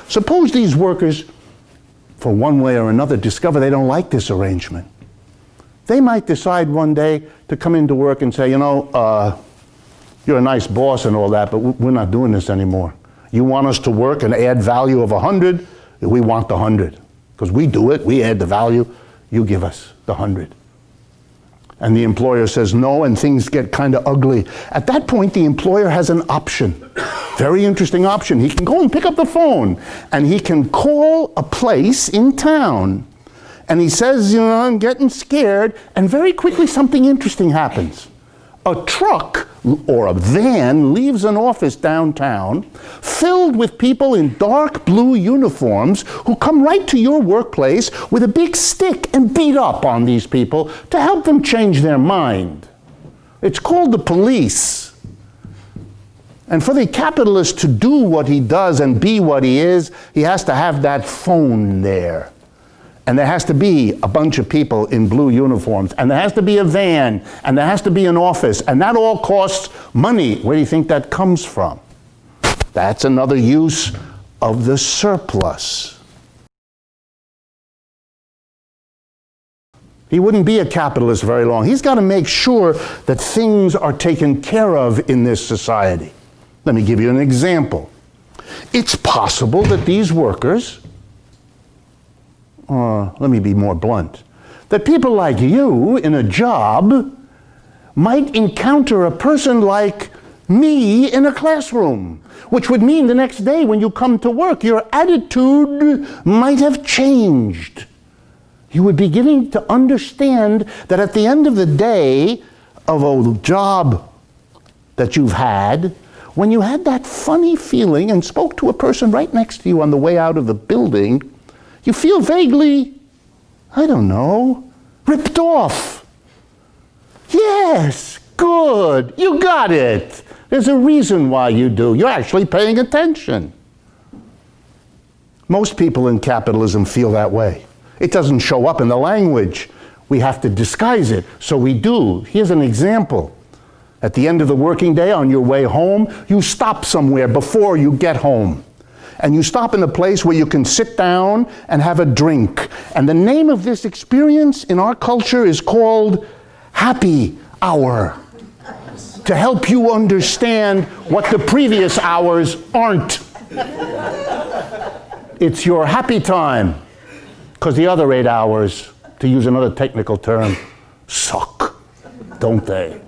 Suppose these workers, for one way or another, discover they don't like this arrangement. They might decide one day to come into work and say, you know, you're a nice boss and all that, but we're not doing this anymore. You want us to work and add value of 100, we want the 100. Because we do it, we add the value, you give us the 100. And the employer says no, and things get kind of ugly. At that point, the employer has an option. Very interesting option. He can go and pick up the phone, and he can call a place in town. And he says, you know, I'm getting scared, and very quickly something interesting happens. A truck or a van leaves an office downtown filled with people in dark blue uniforms who come right to your workplace with a big stick and beat up on these people to help them change their mind. It's called the police. And for the capitalist to do what he does and be what he is, he has to have that phone there. And there has to be a bunch of people in blue uniforms, and there has to be a van, and there has to be an office, and that all costs money. Where do you think that comes from? That's another use of the surplus. He wouldn't be a capitalist very long. He's got to make sure that things are taken care of in this society. Let me give you an example. It's possible that these workers, let me be more blunt, that people like you in a job might encounter a person like me in a classroom, which would mean the next day when you come to work, your attitude might have changed. You would be beginning to understand that at the end of the day of a job that you've had, when you had that funny feeling and spoke to a person right next to you on the way out of the building, you feel vaguely, I don't know, ripped off. Yes, good, you got it. There's a reason why you do. You're actually paying attention. Most people in capitalism feel that way. It doesn't show up in the language. We have to disguise it, so we do. Here's an example. At the end of the working day, on your way home, you stop somewhere before you get home. And you stop in a place where you can sit down and have a drink. And the name of this experience in our culture is called happy hour, to help you understand what the previous hours aren't. It's your happy time, because the other 8 hours, to use another technical term, suck, don't they?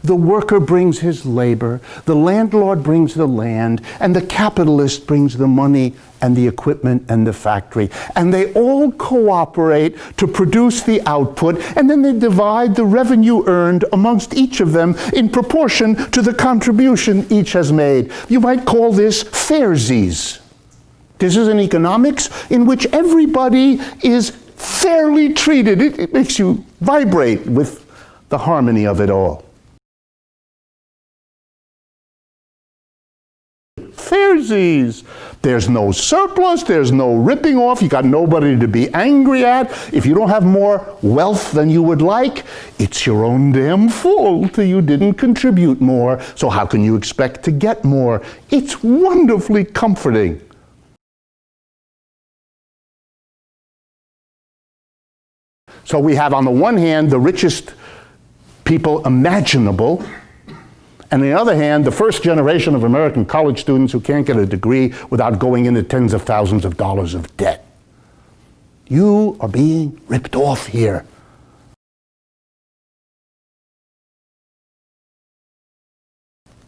The worker brings his labor, the landlord brings the land, and the capitalist brings the money and the equipment and the factory. And they all cooperate to produce the output, and then they divide the revenue earned amongst each of them in proportion to the contribution each has made. You might call this fairsies. This is an economics in which everybody is fairly treated. It makes you vibrate with the harmony of it all. Fairsies. There's no surplus, there's no ripping off, you got nobody to be angry at. If you don't have more wealth than you would like, it's your own damn fault you didn't contribute more, so how can you expect to get more? It's wonderfully comforting. So we have on the one hand the richest people imaginable, and on the other hand, the first generation of American college students who can't get a degree without going into tens of thousands of dollars of debt. You are being ripped off here.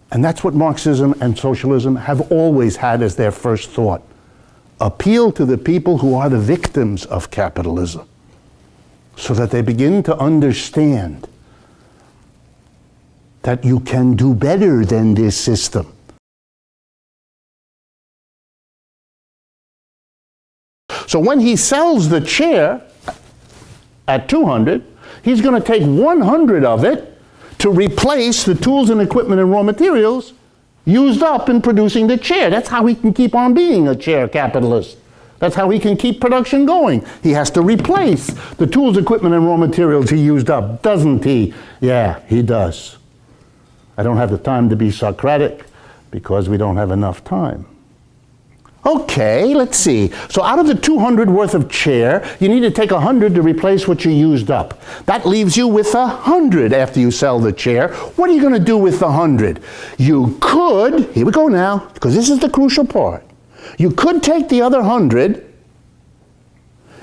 And that's what Marxism and socialism have always had as their first thought. Appeal to the people who are the victims of capitalism, so that they begin to understand that you can do better than this system. So when he sells the chair at 200, he's going to take 100 of it to replace the tools and equipment and raw materials used up in producing the chair. That's how he can keep on being a chair capitalist. That's how he can keep production going. He has to replace the tools, equipment, and raw materials he used up, doesn't he? Yeah, he does. I don't have the time to be Socratic because we don't have enough time. Okay, let's see. So out of the 200 worth of chair, you need to take 100 to replace what you used up. That leaves you with 100 after you sell the chair. What are you going to do with the 100? You could, here we go now, because this is the crucial part. You could take the other 100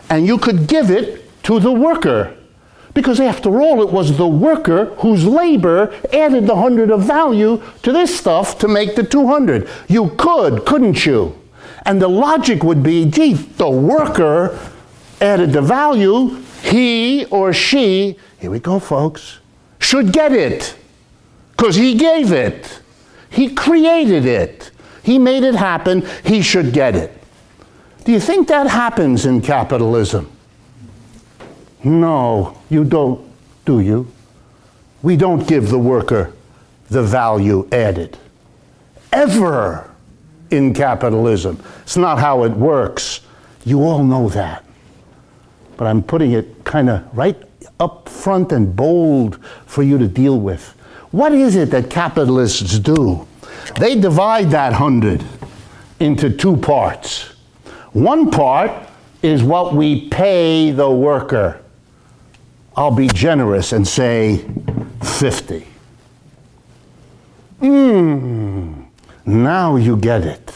and you could give it to the worker. Because after all, it was the worker whose labor added the 100 of value to this stuff to make the 200. You could, couldn't you? And the logic would be, gee, the worker added the value, he or she, here we go folks, should get it. Because he gave it. He created it. He made it happen, he should get it. Do you think that happens in capitalism? No, you don't, do you? We don't give the worker the value added. Ever in capitalism. It's not how it works. You all know that. But I'm putting it kind of right up front and bold for you to deal with. What is it that capitalists do? They divide that 100 into two parts. One part is what we pay the worker. I'll be generous and say 50. Now you get it.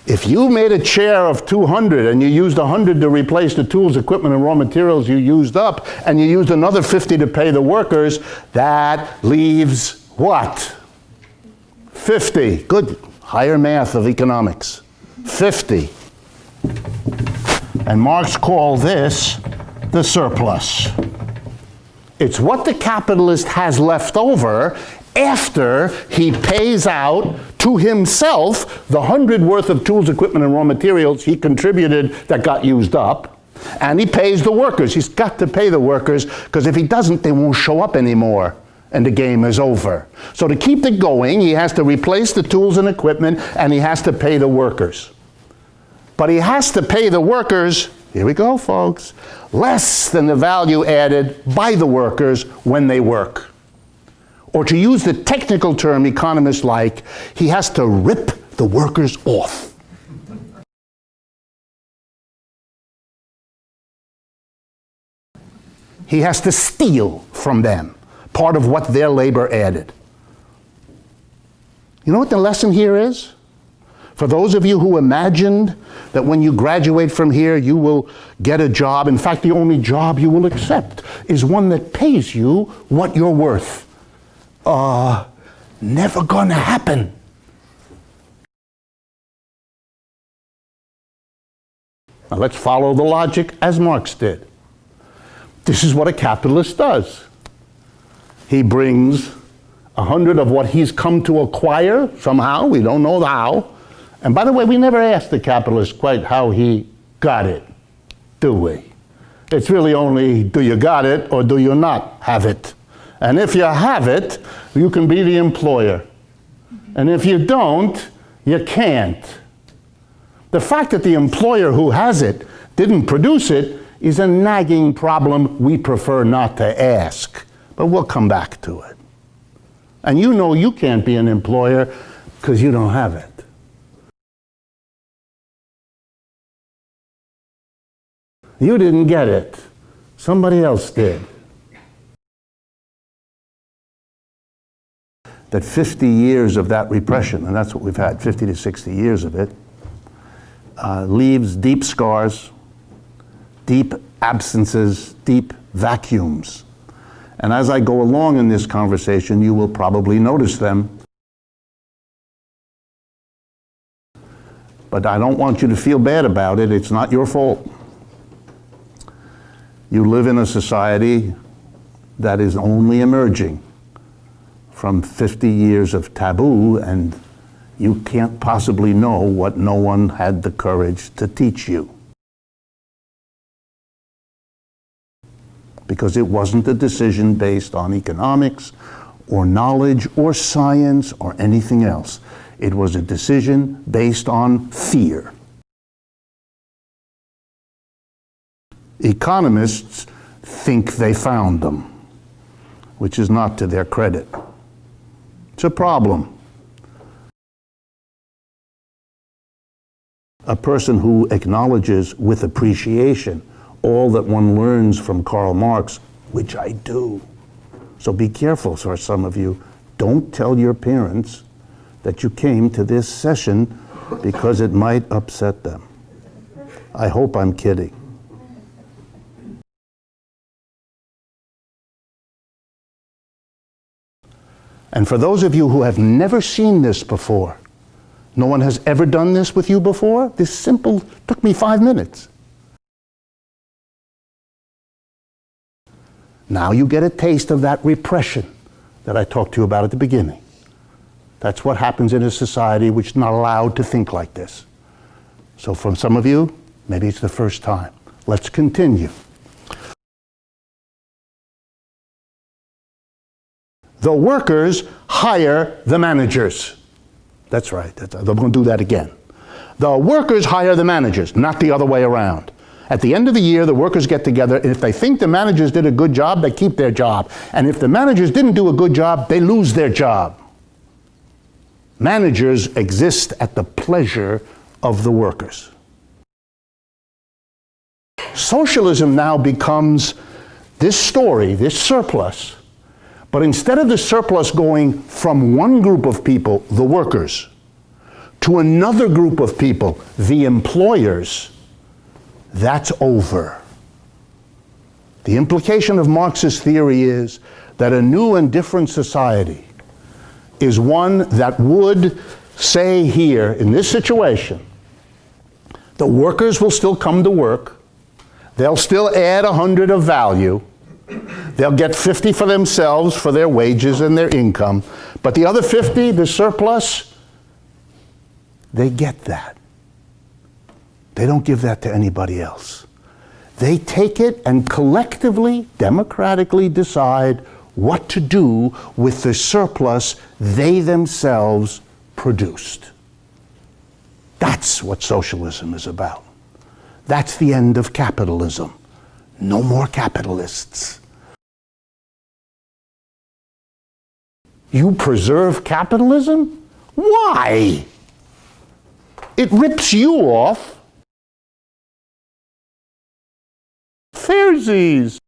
If you made a chair of 200 and you used 100 to replace the tools, equipment, and raw materials you used up, and you used another 50 to pay the workers, that leaves what? 50. Good. Higher math of economics. 50. And Marx called this the surplus. It's what the capitalist has left over after he pays out to himself the 100 worth of tools, equipment, and raw materials he contributed that got used up, and he pays the workers. He's got to pay the workers, because if he doesn't, they won't show up anymore, and the game is over. So to keep it going, he has to replace the tools and equipment, and he has to pay the workers. But he has to pay the workers, here we go, folks, less than the value added by the workers when they work. Or to use the technical term economists like, he has to rip the workers off. He has to steal from them part of what their labor added. You know what the lesson here is? For those of you who imagined that when you graduate from here you will get a job, in fact the only job you will accept is one that pays you what you're worth. Never gonna happen. Now let's follow the logic as Marx did. This is what a capitalist does. He brings 100 of what he's come to acquire somehow, we don't know how. And by the way, we never asked the capitalist quite how he got it, do we? It's really only, do you got it or do you not have it? And if you have it, you can be the employer. And if you don't, you can't. The fact that the employer who has it didn't produce it is a nagging problem we prefer not to ask. But we'll come back to it. And you know you can't be an employer because you don't have it. You didn't get it. Somebody else did. That 50 years of that repression, and that's what we've had, 50 to 60 years of it, leaves deep scars, deep absences, deep vacuums. And as I go along in this conversation, you will probably notice them. But I don't want you to feel bad about it. It's not your fault. You live in a society that is only emerging from 50 years of taboo, and you can't possibly know what no one had the courage to teach you. Because it wasn't a decision based on economics or knowledge or science or anything else. It was a decision based on fear. Economists think they found them, which is not to their credit. It's a problem. A person who acknowledges with appreciation all that one learns from Karl Marx, which I do. So be careful, for some of you. Don't tell your parents that you came to this session because it might upset them. I hope I'm kidding. And for those of you who have never seen this before, no one has ever done this with you before, this simple took me 5 minutes. Now you get a taste of that repression that I talked to you about at the beginning. That's what happens in a society which is not allowed to think like this. So for some of you, maybe it's the first time. Let's continue. The workers hire the managers. That's right. I'm going to do that again. The workers hire the managers, not the other way around. At the end of the year, the workers get together, and if they think the managers did a good job, they keep their job. And if the managers didn't do a good job, they lose their job. Managers exist at the pleasure of the workers. Socialism now becomes this story, this surplus, but instead of the surplus going from one group of people, the workers, to another group of people, the employers, that's over. The implication of Marxist theory is that a new and different society is one that would say here, in this situation, the workers will still come to work, they'll still add 100 of value, they'll get 50 for themselves for their wages and their income, but the other 50, the surplus, they get that. They don't give that to anybody else. They take it and collectively, democratically decide what to do with the surplus they themselves produced. That's what socialism is about. That's the end of capitalism. No more capitalists. You preserve capitalism? Why? It rips you off. Fairsies.